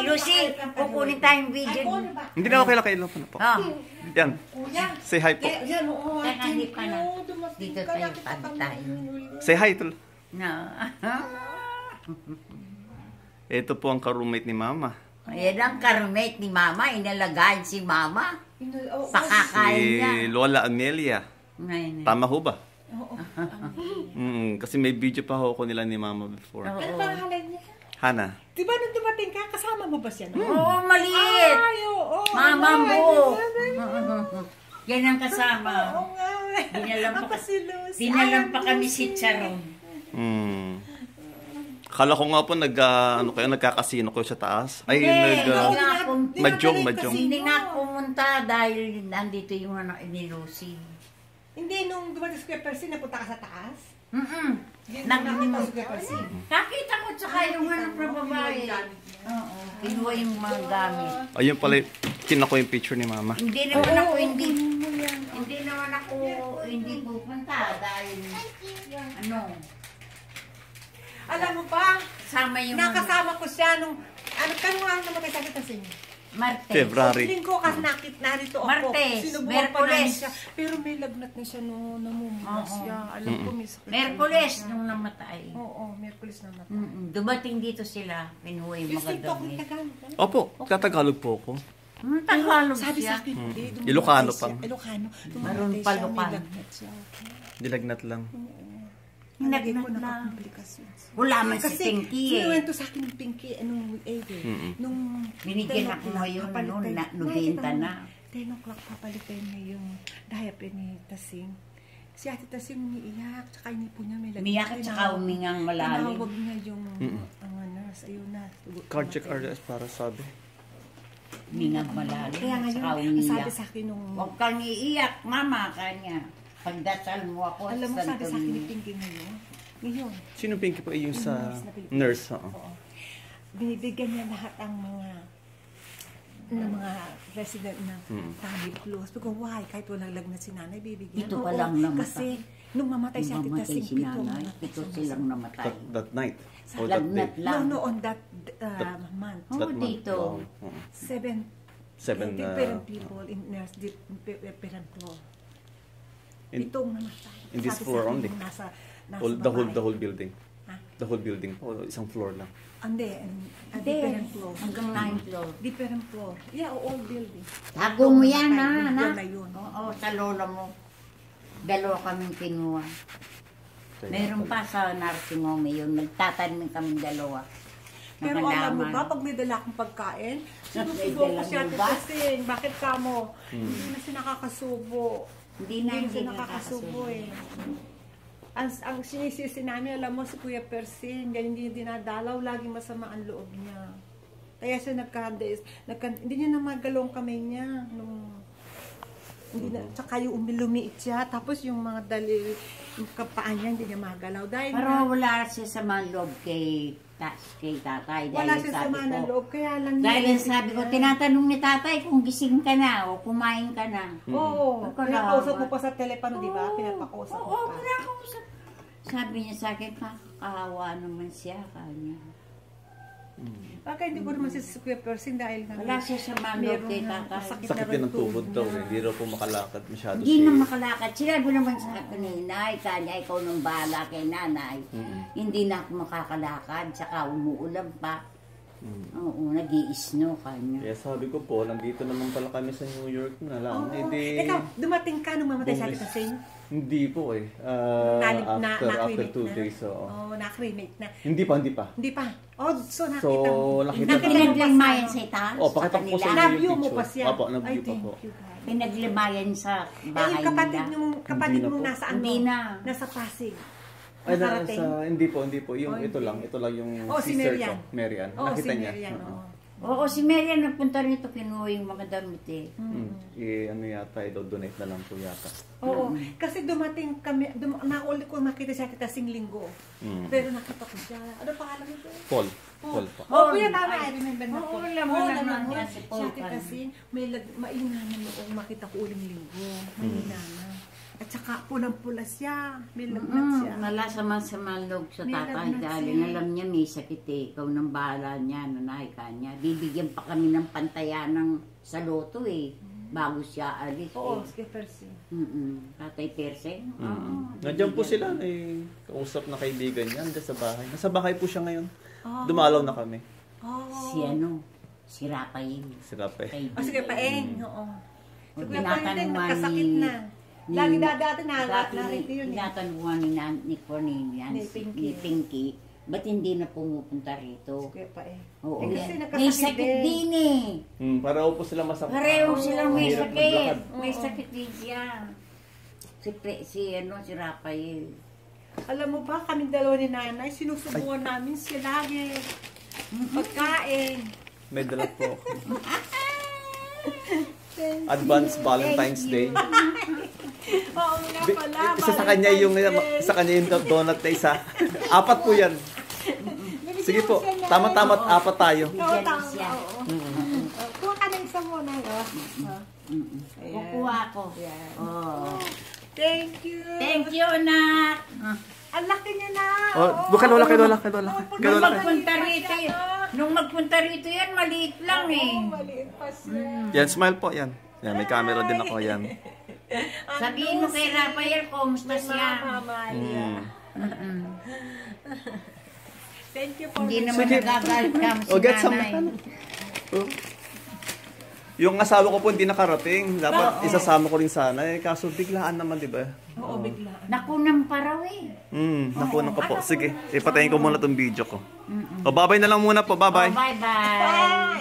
Lucy, kukunin tayong video. Hindi na okay lang kayo po na po. Yan. Say hi po. Dito tayo tayo. Say hi tol. No. Ito po ang ka-roommate ni Mama. Ayan ang ka-roommate ni Mama. Inalagaan si Mama. Pakakain niya. Si Lola Amelia. Tama ho ba? Oo. Kasi may video pa ho ko nila ni Mama before. Ano pangalan niya? Hana. Di ba nung dumating ka, kasama mo ba siya? Oo, maliit. Ay, oo. Mama mo. Yan ang kasama. Oo nga. Dinalam pa kami si Charon. Kala ko nga po nagkakasino ko sa taas. Ay, Mahjong. Mahjong. Hindi nga pumunta dahil nandito yung ni Lucy. Hindi, nung dumating sa Percy, napunta ka sa taas? Nakita ko tsaka yung ano pa babae. Oo. Kinuha yung mga gamit. Ayun pala, kinako yung picture ni Mama. Hindi naman ako hindi pupunta dahil Alam mo ba? Sama yung nakasama ko siya nung kano nga namatay sa kita sa inyo? Martes. February. Linggo kasi narito ako. Martes. Sinubukan pa namin siya. Pero may lagnat na siya nung namumula siya. Alam ko, may sakit. Merkules nung namatay. Oo, Merkules namatay. Dumating dito sila. Pinuha yung mga gamit. Opo, Tagalog po ako. Tagalog Sabi siya. sa akin, Ilocano pa. Ilocano. Maroon pa Ilocano. May lagnat siya. Dilagnat lang. Nalagay ko na komplikasyon. Wala man si Pinky eh. Sinuwento sa akin ng Pinky, nung binigyan ako ngayon, 90 na. 10 o'clock papalitan niya yung diaper ni Tasing. Si Ate Tasing umiiyak, tsaka inipo niya may lagnat. Umiyak at tsaka umingang malalim. Tinawag niya yung nurse, ayun na. Cardiac arrest para sabi. Umingang malalim. Kaya ngayon, sabi sa akin nung... Huwag kang iiyak, Mama, kanya. Pagdasal mo ako. Alam mo, sabi sa akin ni Pinky ngayon. Sino Pinky po? Yung sa nurse? Oo. Binibigyan niya lahat ang mga resident ng family plus. Sabi ko, why? Kahit walang lagnat si nanay, bibigyan. Ito pa lang namatay. Kasi nung mamatay si Ate Tasing, ito silang namatay. That night? Lagnat lang. No, on that month. Oo, dito. 7 different people in nurse, different floor. Itong namatay. In this floor only? The whole building? Ha? The whole building? O isang floor lang? Hindi. Different floor. Hanggang 9 floor. Different floor. Yeah, all building. Tago mo yan, na. Yun. Oo, sa lola mo. Dalawa kaming kinuha. Meron pa sa nursing home yun. Nagtatanim kaming dalawa. Pero alam mo ba, pag may dala akong pagkain, sinusubo ko siya kasi, bakit ka mo? Hindi na siya nakakasubo. Hindi siya nakakasubo eh. Ang sinisisi namin, alam mo, si Kuya Percy, hindi dinadalaw, laging masama ang loob niya. Kaya siya hindi niya na magalong kamay niya. Tsaka yung lumiit siya, tapos yung mga yung kapaan niya, hindi niya magalaw. Pero wala siya sa mga loob kay tatay. Wala siya sa mga loob, kaya lang dahil sabi ko, tinatanong ni tatay kung gising ka na o kumain ka na. Oo, pinakausap mo pa sa telepono, di ba? Pinakausap mo pa. Oo, pinakausap. Sabi niya sa akin, kakahawa naman siya kanya. Baka hindi ko naman si Kuya Percy dahil wala siya sa manok kay tatay. Sakit din ng tuhod daw. Hindi raw po makalakad masyado. Hindi na makalakad. Sinabi naman sa akin ni Nay, kanya ikaw nang bahala kay nanay. Hindi na ako makakalakad. Saka umuulan pa. Oo, nag-i-snow kanya. Kaya sabi ko po, nandito naman pala kami sa New York na lang. Ikaw, dumating ka nung mamatay sa Ate Tasing? Hindi po eh. After 2 days. Oo, na-cremate na. Hindi pa. Oh, so nakita mo. Pinaglimayan sa itaas? Pakita ko sa na-view mo pa siya? Opo, na-view pa po. Pinaglimayan sa bahay nila. Kapatid mo nasa ano? Hindi na. Nasa Pasig. Hindi po. Ito lang yung sister ko, Marian. Nakita niya. Oo, si Marian nagpunta rito, kinuha yung mga damit eh. Ano yata, donate na lang po yata. Oo, kasi dumating kami, nauli ko makita siya kita linggo. Pero nakita ko siya. Ano pangalan mo? Paul pa. Oo, kuya tama, I remember na po. Oo, alam mo siya kasi, mahina na noong makita ko uling linggo. Mahina na. At saka pulang-pula siya. May lagnat siya. Nalasaman sa malog sa May tatay lagnat galing. siya. Alam niya may sakit eh. Ikaw nang bahala niya, nanay ka niya. Bibigyan pa kami ng pantayanang sa loto eh. Bago siya alis Oo, eh. sige, Percy. Tatay Perseng. Nandiyan po sila, eh, kausap na kaibigan niya, nandiyan sa bahay. Nasa bahay po siya ngayon. Dumalaw na kami. Si ano, si Rafael. Si Rape. Sige, Paeng. Oo. O, Sige, Paeng din, nagkasakit na. Lagi dati narito yun eh. Tinatanungan ni Cornelia, Ni Pinky. ni Pinky, ba't hindi na pumupunta rito? Sige, Paeng. Oo, Kasi may nagkasakit sakit din eh. Pareho po sila masakit. Pareho silang may Mahirap sakit. maglakad. May sakit din siya. Si Rafael. Alam mo ba, kami dalawa ni nanay, sinusubukan namin siya lagi. Pagkain. May dala po ako. Advance Valentine's Day. Oo nga pala. Isa sa kanya yung donut na isa. 4 po yan. Sige po, tama-tama 4 tayo. Oo, tama. siya. Oo. Kuha ka ng isa muna. Kukuha ko. Ayan. Oh. Thank you. Thank you, anak. Ang laki niya na. Bukan wala kayo. Nung magpunta rito yan, maliit lang eh. Maliit pa siya. Yan, smile po yan. Yan, may camera din ako yan. Sabihin mo kay Rafael, kumusta siya? Thank you for Hindi naman nagagalit ka mo si Get some nanay. Yung asawa ko po hindi nakarating. Dapat isasama ko rin sana. Kaso biglaan naman, di ba? Oo, bigla. Nakunang paraw eh. Nakunan ko po. Sige, ipatayin ko muna tong video ko. O, bye-bye na lang muna po. Bye-bye. Bye-bye.